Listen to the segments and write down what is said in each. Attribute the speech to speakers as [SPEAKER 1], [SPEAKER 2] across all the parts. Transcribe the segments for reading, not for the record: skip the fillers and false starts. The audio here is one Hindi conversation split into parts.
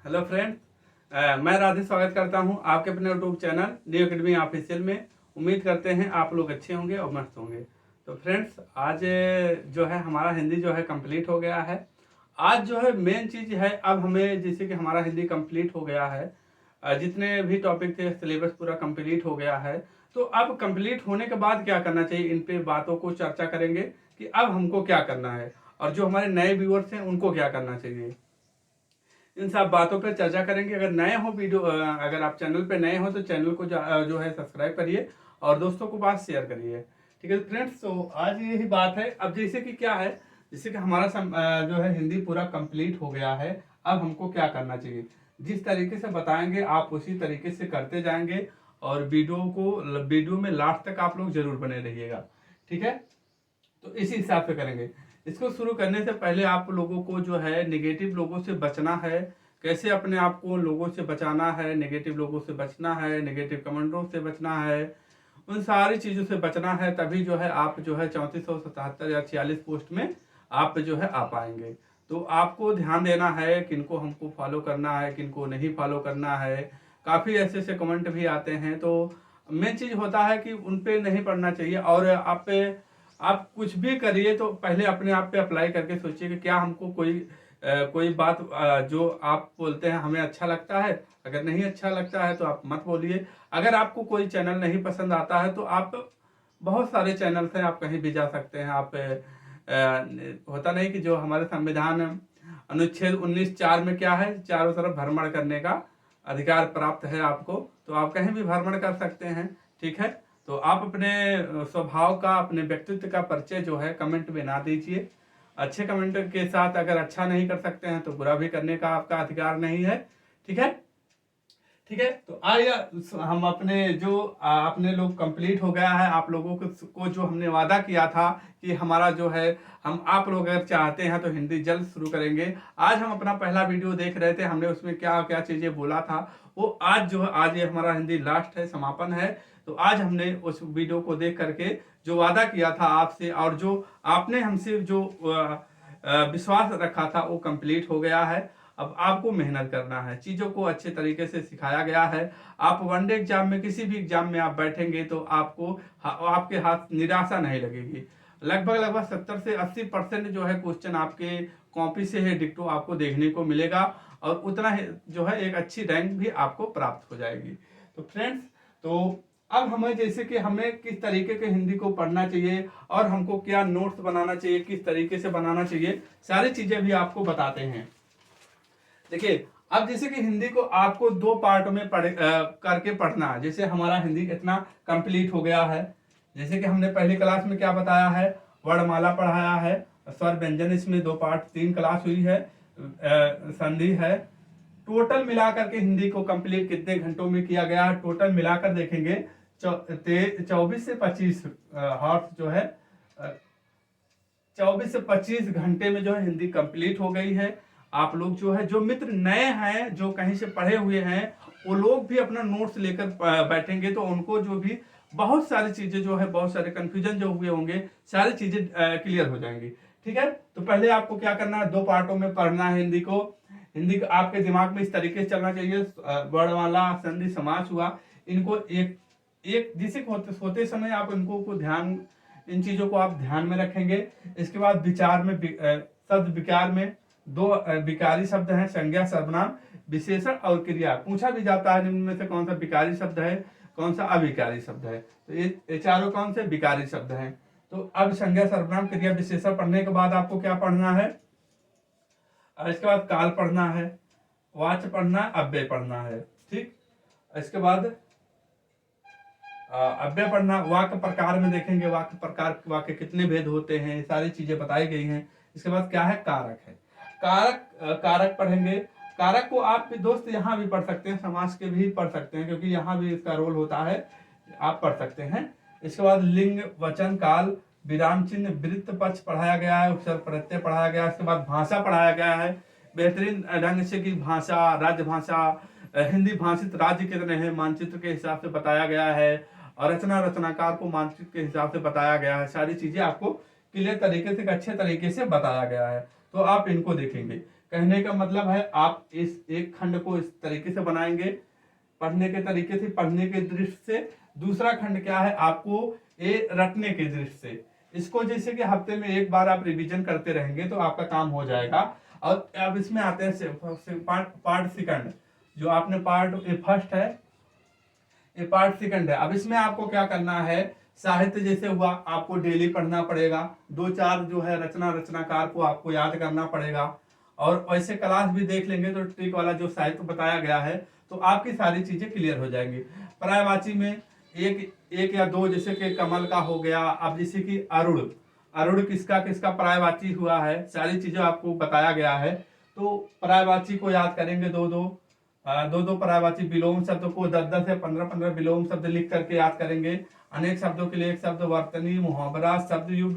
[SPEAKER 1] हेलो फ्रेंड्स, मैं राधे स्वागत करता हूं आपके अपने YouTube channel new academy official में। उम्मीद करते हैं आप लोग अच्छे होंगे और मस्त होंगे। तो फ्रेंड्स, आज जो है हमारा हिंदी जो है कंप्लीट हो गया है। आज जो है मेन चीज़ है, अब हमें जैसे कि हमारा हिंदी कंप्लीट हो गया है, जितने भी टॉपिक थे सिलेबस पूरा कंप्लीट हो गया है। तो अब कंप्लीट होने के बाद क्या करना चाहिए, इन पे बातों को चर्चा करेंगे कि अब हमको क्या करना है और जो हमारे नए व्यूअर्स हैं उनको क्या करना चाहिए। इन सब बातों पर चर्चा करेंगे। अगर नए हो वीडियो अगर आप चैनल पे नए हो तो चैनल को जो है सब्सक्राइब करिए और दोस्तों को पास शेयर करिए। ठीक है फ्रेंड्स, तो आज यही बात है। अब जैसे कि क्या है, जैसे कि हमारा जो है हिंदी पूरा कंप्लीट हो गया है। अब हमको क्या करना चाहिए, जिस तरीके से बताएंगे आप उसी तरीके से करते जाएंगे और वीडियो में लास्ट तक आप लोग जरूर बने रहिएगा। ठीक है, तो इसी हिसाब से करेंगे। इसको शुरू करने से पहले आप लोगों को जो है नेगेटिव लोगों से बचना है। कैसे अपने आप को लोगों से बचाना है, नेगेटिव लोगों से बचना है, नेगेटिव कमेंटों से बचना है, उन सारी चीज़ों से बचना है। तभी जो है आप जो है 3477 या 46 पोस्ट में आप जो है आ पाएंगे। तो आपको ध्यान देना है किनको हमको फॉलो करना है, किनको नहीं फॉलो करना है। काफ़ी ऐसे ऐसे कमेंट भी आते हैं, तो मेन चीज़ होता है कि उन पे नहीं पढ़ना चाहिए। और आप कुछ भी करिए तो पहले अपने आप पे अप्लाई करके सोचिए कि क्या हमको कोई बात जो आप बोलते हैं हमें अच्छा लगता है। अगर नहीं अच्छा लगता है तो आप मत बोलिए। अगर आपको कोई चैनल नहीं पसंद आता है तो आप, बहुत सारे चैनल्स हैं, आप कहीं भी जा सकते हैं। आप होता नहीं कि जो हमारे संविधान अनुच्छेद 19(4) में क्या है, चारों तरफ भ्रमण करने का अधिकार प्राप्त है आपको, तो आप कहीं भी भ्रमण कर सकते हैं। ठीक है, तो आप अपने स्वभाव का, अपने व्यक्तित्व का परिचय जो है कमेंट में ना दीजिए। अच्छे कमेंट के साथ अगर अच्छा नहीं कर सकते हैं तो बुरा भी करने का आपका अधिकार नहीं है। ठीक है, ठीक है। तो आइए हम अपने जो अपने लोग कंप्लीट हो गया है। आप लोगों को जो हमने वादा किया था कि हमारा जो है, हम आप लोग अगर चाहते हैं तो हिंदी जल्द शुरू करेंगे। आज हम अपना पहला वीडियो देख रहे थे, हमने उसमें क्या क्या चीज़ें बोला था, वो आज जो है, आज ये हमारा हिंदी लास्ट है, समापन है। तो आज हमने उस वीडियो को देख करके जो वादा किया था आपसे और जो आपने हमसे जो विश्वास रखा था वो कंप्लीट हो गया है। अब आपको मेहनत करना है, चीज़ों को अच्छे तरीके से सिखाया गया है। आप वनडे एग्जाम में, किसी भी एग्जाम में आप बैठेंगे तो आपके हाथ निराशा नहीं लगेगी। लगभग लगभग 70 से 80% जो है क्वेश्चन आपके कॉपी से है डिक्टो आपको देखने को मिलेगा और उतना ही जो है एक अच्छी रैंक भी आपको प्राप्त हो जाएगी। तो फ्रेंड्स, तो अब हमें जैसे कि हमें किस तरीके के हिंदी को पढ़ना चाहिए और हमको क्या नोट्स बनाना चाहिए, किस तरीके से बनाना चाहिए, सारी चीजें भी आपको बताते हैं। देखिए, अब जैसे कि हिंदी को आपको दो पार्ट में करके पढ़ना है। जैसे हमारा हिंदी इतना कंप्लीट हो गया है, जैसे कि हमने पहली क्लास में क्या बताया है, वर्णमाला पढ़ाया है, स्वर व्यंजन, इसमें दो पार्ट 3 क्लास हुई है, संधि है। टोटल मिलाकर के हिंदी को कंप्लीट कितने घंटों में किया गया है, टोटल मिलाकर देखेंगे 24 से 25 हॉर्स जो है, 24 से 25 घंटे में जो है हिंदी कंप्लीट हो गई है। आप लोग जो है, जो मित्र नए हैं, जो कहीं से पढ़े हुए हैं, वो लोग भी अपना नोट्स लेकर बैठेंगे तो उनको जो भी बहुत सारी चीजें जो है, बहुत सारे कंफ्यूजन जो हुए होंगे, सारी चीजें क्लियर हो जाएंगी। ठीक है, तो पहले आपको क्या करना है, दो पार्टों में पढ़ना है हिंदी को। हिंदी आपके दिमाग में इस तरीके से चलना चाहिए, वर्णमाला, संधि, समास हुआ, इनको एक एक जैसे सोते समय आप इनको को ध्यान, इन चीजों को आप ध्यान में रखेंगे। इसके बाद विचार में, शब्द विकार में दो विकारी शब्द हैं, संज्ञा, सर्वनाम, विशेषण और क्रिया। पूछा भी जाता है निम्न में से कौन सा विकारी शब्द है, कौन सा अविकारी शब्द है। तो ये चारों कौन से विकारी शब्द हैं। तो अब संज्ञा, सर्वनाम, क्रिया, विशेषण पढ़ने के बाद आपको क्या पढ़ना है, इसके बाद काल पढ़ना है, वाच्य पढ़ना है, अव्यय पढ़ना है। ठीक, इसके बाद अव्यय पढ़ना। वाक्य प्रकार में देखेंगे, वाक्य प्रकार, वाक्य कितने भेद होते हैं, सारी चीजें बताई गई हैं। इसके बाद क्या है, कारक है। कारक पढ़ेंगे। कारक को आप भी दोस्त यहाँ भी पढ़ सकते हैं, समास के भी पढ़ सकते हैं, क्योंकि यहाँ भी इसका रोल होता है, आप पढ़ सकते हैं। इसके बाद लिंग, वचन, काल, विराम चिन्ह, वृत्त, पक्ष पढ़ाया गया है, उपसर्ग, प्रत्यय पढ़ाया गया है। इसके बाद भाषा पढ़ाया गया है, बेहतरीन ढंग से की भाषा, राजभाषा, हिंदी भाषित राज्य कितने हैं, मानचित्र के हिसाब से बताया गया है, और रचनाकार को मानचित्र के हिसाब से बताया गया है। सारी चीजें आपको क्लियर तरीके से, अच्छे तरीके से बताया गया है, तो आप इनको देखेंगे। कहने का मतलब है आप इस एक खंड को इस तरीके से बनाएंगे, पढ़ने के तरीके से, पढ़ने के दृष्टि से। दूसरा खंड क्या है, आपको ये रटने के दृष्टि से। इसको जैसे कि हफ्ते में एक बार आप रिवीजन करते रहेंगे तो आपका काम हो जाएगा। और अब इसमें आते हैं पार्ट सेकंड, जो आपने पार्ट फर्स्ट है, ये पार्ट सेकंड है। अब इसमें आपको क्या करना है, साहित्य जैसे हुआ आपको डेली पढ़ना पड़ेगा, 2-4 जो है रचनाकार को आपको याद करना पड़ेगा। और वैसे क्लास भी देख लेंगे तो ट्रिक वाला जो साहित्य बताया गया है तो आपकी सारी चीजें क्लियर हो जाएंगी। पर्यायवाची में एक या दो, जैसे कि कमल का हो गया, अब जैसे कि अरुण, अरुण किसका किसका पर्यायवाची हुआ है, सारी चीजें आपको बताया गया है। तो पर्यायवाची को याद करेंगे दो दो पर्यायवाची। विलोम शब्द को 10-10 या 15-15 विलोम शब्द लिख करके याद करेंगे। अनेक शब्दों के लिए एक शब्द, वर्तनी, मुहावरा, शब्द युग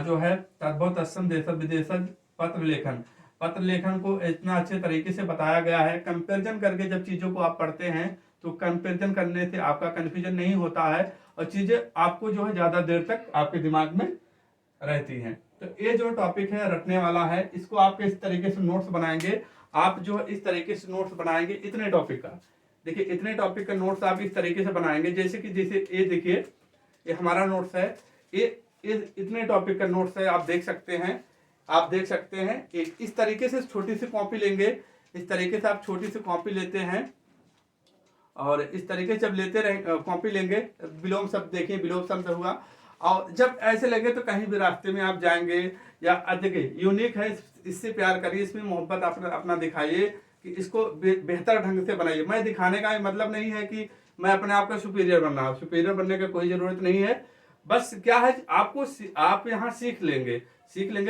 [SPEAKER 1] जो है, तद्भव, तत्सम, देशज विदेशज, पत्र लेखन। पत्र लेखन को इतना अच्छे तरीके से बताया गया है। कंपेरिजन करके जब चीजों को आप पढ़ते हैं तो कंपेरिजन करने से आपका कंफ्यूजन नहीं होता है और चीजें आपको जो है ज्यादा देर तक आपके दिमाग में रहती हैं। तो ये जो टॉपिक है रटने वाला है, इसको आप इस तरीके से नोट्स बनाएंगे। आप जो इस तरीके से नोट्स बनाएंगे इतने टॉपिक का, देखिए इतने टॉपिक का नोट्स आप इस तरीके से बनाएंगे। जैसे ये देखिए, ये हमारा नोट्स है, ये इतने टॉपिक का नोट्स है, आप देख सकते हैं। आप देख सकते हैं इस तरीके से छोटी सी कॉपी लेंगे, इस तरीके से आप छोटी सी कॉपी लेते हैं और इस तरीके से जब लेते रहे कॉपी लेंगे, विलोम शब्द देखिए, विलोम शब्द हुआ। और जब ऐसे लगे तो कहीं भी रास्ते में आप जाएंगे या देखिए यूनिक है, इससे प्यार करिए, इसमें मोहब्बत अपना दिखाइए कि इसको बेहतर ढंग से बनाइए। मैं दिखाने का मतलब नहीं है कि मैं अपने आप का सुपीरियर बनना, सुपीरियर बनने की कोई जरूरत नहीं है। बस क्या है, आपको आप यहाँ सीख लेंगे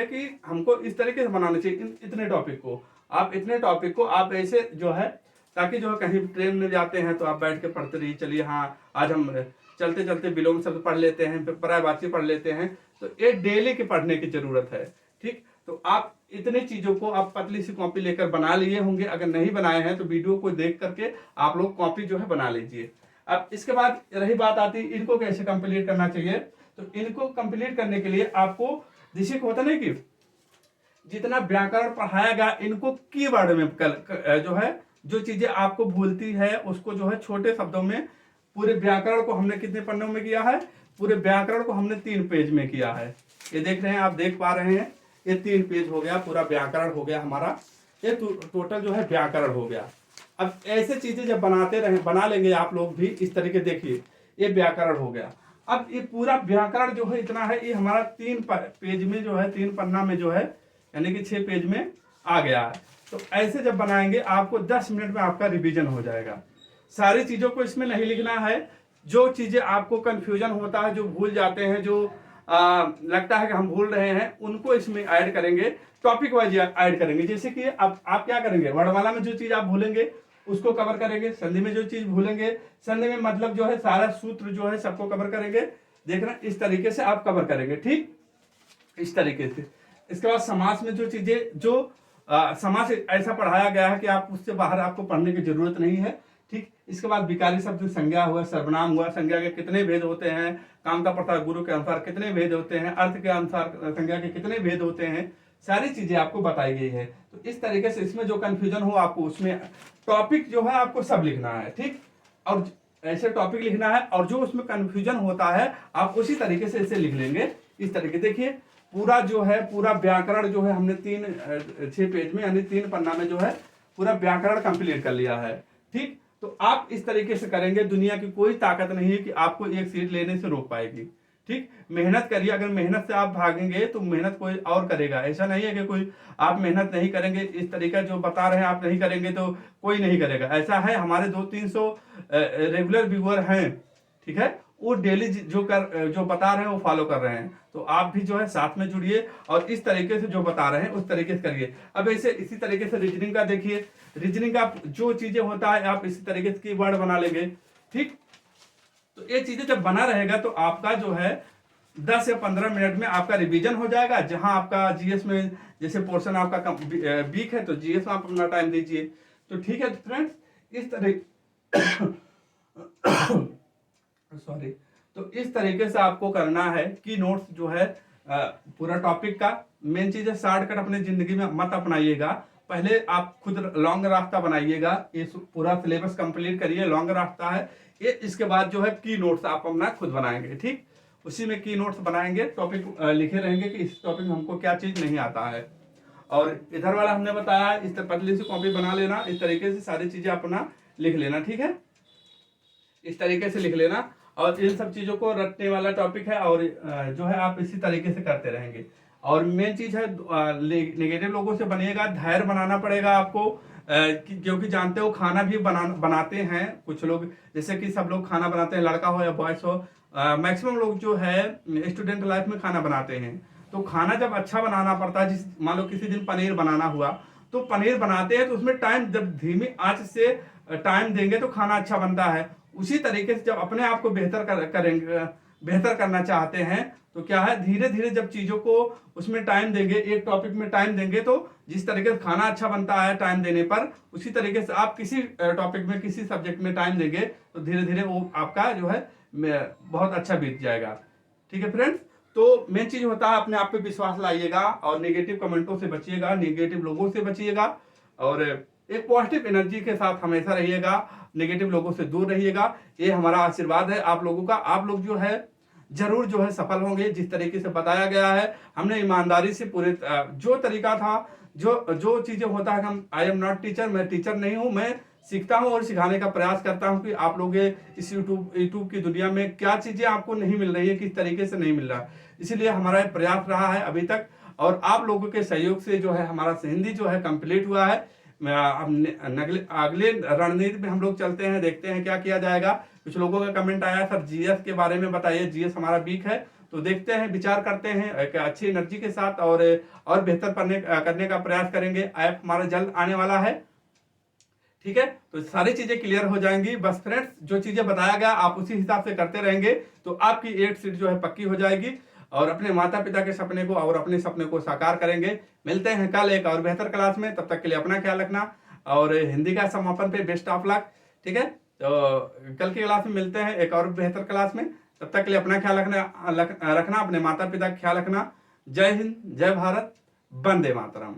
[SPEAKER 1] कि हमको इस तरीके से बनाना चाहिए। इतने टॉपिक को आप ऐसे जो है, ताकि जो है कहीं ट्रेन में जाते हैं तो आप बैठ के पढ़ते रहिए। चलिए हाँ, आज हम चलते चलते विलोम शब्द पढ़ लेते हैं, फिर पर्यायवाची पढ़ लेते हैं। तो ये डेली के पढ़ने की जरूरत है। ठीक, तो आप इतने चीजों को आप पतली सी कॉपी लेकर बना लिए होंगे। अगर नहीं बनाए हैं तो वीडियो को देख करके आप लोग कॉपी जो है बना लीजिए। अब इसके बाद रही बात आती है इनको कैसे कंप्लीट करना चाहिए। तो इनको कंप्लीट करने के लिए आपको जैसे होता नहीं कि जितना व्याकरण पढ़ाया गया, इनको कीवर्ड में जो है, जो चीजें आपको भूलती है उसको जो है छोटे शब्दों में, पूरे व्याकरण को हमने कितने पन्नों में किया है, पूरे व्याकरण को हमने 3 पेज में किया है। ये देख रहे हैं, आप देख पा रहे हैं, ये 3 पेज हो गया, पूरा व्याकरण हो गया हमारा। ये टोटल जो है व्याकरण हो गया। अब ऐसे चीजें जब बना लेंगे आप लोग भी इस तरीके, देखिए ये व्याकरण हो गया। अब ये पूरा व्याकरण जो है इतना है, ये हमारा 3 पेज में जो है, 3 पन्ना में जो है, यानी कि 6 पेज में आ गया है। तो ऐसे जब बनाएंगे आपको 10 मिनट में आपका रिवीजन हो जाएगा। सारी चीजों को इसमें नहीं लिखना है। जो चीजें आपको कंफ्यूजन होता है, जो भूल जाते हैं, जो लगता है कि हम भूल रहे हैं, उनको इसमें ऐड करेंगे, टॉपिक वाइज ऐड करेंगे। जैसे कि अब आप क्या करेंगे, वर्णमाला में जो चीज आप भूलेंगे उसको कवर करेंगे, संधि में जो चीज भूलेंगे, संधि में मतलब जो है सारा सूत्र जो है सबको कवर करेंगे। देखना, इस तरीके से आप कवर करेंगे। ठीक, इस तरीके से। इसके बाद समास में जो चीजें, जो समास ऐसा पढ़ाया गया है कि आप उससे बाहर आपको पढ़ने की जरूरत नहीं है। ठीक, इसके बाद विकारी शब्द, संज्ञा हुआ, सर्वनाम हुआ, संज्ञा के कितने भेद होते हैं, कामता प्रथा गुरु के अनुसार कितने भेद होते हैं, अर्थ के अनुसार संज्ञा के कितने भेद होते हैं, सारी चीजें आपको बताई गई है। तो इस तरीके से इसमें जो कंफ्यूजन हो आपको, उसमें टॉपिक जो है आपको सब लिखना है। ठीक, और ऐसे टॉपिक लिखना है, और जो उसमें कंफ्यूजन होता है आप उसी तरीके से इसे लिख लेंगे। इस तरीके देखिए, पूरा जो है, पूरा व्याकरण जो है हमने 6 पेज में, यानी 3 पन्ना में जो है पूरा व्याकरण कंप्लीट कर लिया है। ठीक, तो आप इस तरीके से करेंगे, दुनिया की कोई ताकत नहीं है कि आपको एक सीट लेने से रोक पाएगी। ठीक, मेहनत करिए। अगर मेहनत से आप भागेंगे तो मेहनत कोई और करेगा। ऐसा नहीं है कि कोई आप मेहनत नहीं करेंगे, इस तरीका जो बता रहे हैं आप नहीं करेंगे तो कोई नहीं करेगा, ऐसा है। हमारे 200-300 रेगुलर व्यूअर हैं, ठीक है, वो डेली जो बता रहे हैं वो फॉलो कर रहे हैं। तो आप भी जो है साथ में जुड़िए और इस तरीके से जो बता रहे हैं उस तरीके से करिए। अब ऐसे इसी तरीके से रीजनिंग का देखिए, रीजनिंग का जो चीजें होता है आप इसी तरीके से कीवर्ड बना लेंगे। ठीक, तो ये चीजें जब बना रहेगा तो आपका जो है 10 या 15 मिनट में आपका रिवीजन हो जाएगा। जहां आपका जीएस में जैसे पोर्शन आपका वीक है तो जीएस में आप अपना टाइम दीजिए। तो ठीक है फ्रेंड्स, इस तरह सॉरी, तो इस तरीके से आपको करना है कि नोट्स जो है पूरा टॉपिक का मेन चीज है शॉर्टकट अपनी जिंदगी में मत अपनाइएगा। पहले आप खुद लॉन्ग रास्ता बनाइएगा, ये पूरा सिलेबस कंप्लीट करिए, लॉन्ग रास्ता है ये। इसके बाद जो है की नोट्स आप अपना खुद बनाएंगे, ठीक। उसी में की नोट्स बनाएंगे, टॉपिक लिखे रहेंगे कि इस टॉपिक में हमको क्या चीज नहीं आता है। और इधर वाला हमने बताया इस पतली सी कॉपी बना लेना, इस तरीके से सारी चीजें अपना लिख लेना, ठीक है। इस तरीके से लिख लेना और इन सब चीजों को रटने वाला टॉपिक है और जो है आप इसी तरीके से करते रहेंगे। और मेन चीज है नेगेटिव लोगों से बनिएगा, धैर्य बनाना पड़ेगा आपको, क्योंकि जानते हो खाना भी बनाते हैं कुछ लोग, जैसे कि सब लोग खाना बनाते हैं, लड़का हो या बॉयस हो, मैक्सिमम लोग जो है स्टूडेंट लाइफ में खाना बनाते हैं। तो खाना जब अच्छा बनाना पड़ता है, जिस मान लो किसी दिन पनीर बनाना हुआ, तो पनीर बनाते हैं तो उसमें टाइम, जब धीमी आंच से टाइम देंगे तो खाना अच्छा बनता है। उसी तरीके से जब अपने आप को बेहतर करना चाहते हैं तो क्या है, धीरे धीरे जब चीजों को उसमें टाइम देंगे, एक टॉपिक में टाइम देंगे, तो जिस तरीके से खाना अच्छा बनता है टाइम देने पर, उसी तरीके से आप किसी टॉपिक में किसी सब्जेक्ट में टाइम देंगे तो धीरे धीरे वो आपका जो है बहुत अच्छा बीत जाएगा, ठीक है फ्रेंड्स। तो मेन चीज होता है अपने आप पे विश्वास लाइएगा और नेगेटिव कमेंटों से बचिएगा, नेगेटिव लोगों से बचिएगा और एक पॉजिटिव एनर्जी के साथ हमेशा रहिएगा, नेगेटिव लोगों से दूर रहिएगा। ये हमारा आशीर्वाद है आप लोगों का। आप लोग जो है जरूर जो है सफल होंगे, जिस तरीके से बताया गया है हमने ईमानदारी से पूरे जो तरीका था, जो चीजें होता है, हम आई एम नॉट टीचर, मैं टीचर नहीं हूं, मैं सीखता हूं और सिखाने का प्रयास करता हूं कि आप लोग इस यूट्यूब की दुनिया में क्या चीजें आपको नहीं मिल रही है, किस तरीके से नहीं मिल रहा है। इसीलिए हमारा प्रयास रहा है अभी तक और आप लोगों के सहयोग से जो है हमारा हिंदी जो है कंप्लीट हुआ है। अगले रणनीति में हम लोग चलते हैं, देखते हैं क्या किया जाएगा। कुछ लोगों का कमेंट आया सर जीएस के बारे में बताइए, जीएस हमारा वीक है, तो देखते हैं, विचार करते हैं एक अच्छी एनर्जी के साथ और बेहतर करने का प्रयास करेंगे। ऐप हमारा जल्द आने वाला है, ठीक है। तो सारी चीजें क्लियर हो जाएंगी। बस फ्रेंड्स, जो चीजें बताया गया आप उसी हिसाब से करते रहेंगे तो आपकी 8 सीट जो है पक्की हो जाएगी और अपने माता पिता के सपने को और अपने सपने को साकार करेंगे। मिलते हैं कल एक और बेहतर क्लास में, तब तक के लिए अपना ख्याल रखना और हिंदी का समापन पे बेस्ट ऑफ लक, ठीक है। तो कल की क्लास में मिलते हैं एक और बेहतर क्लास में, तब तक के लिए अपना ख्याल रखना, अपने माता पिता का ख्याल रखना। जय हिंद, जय भारत, वंदे मातरम।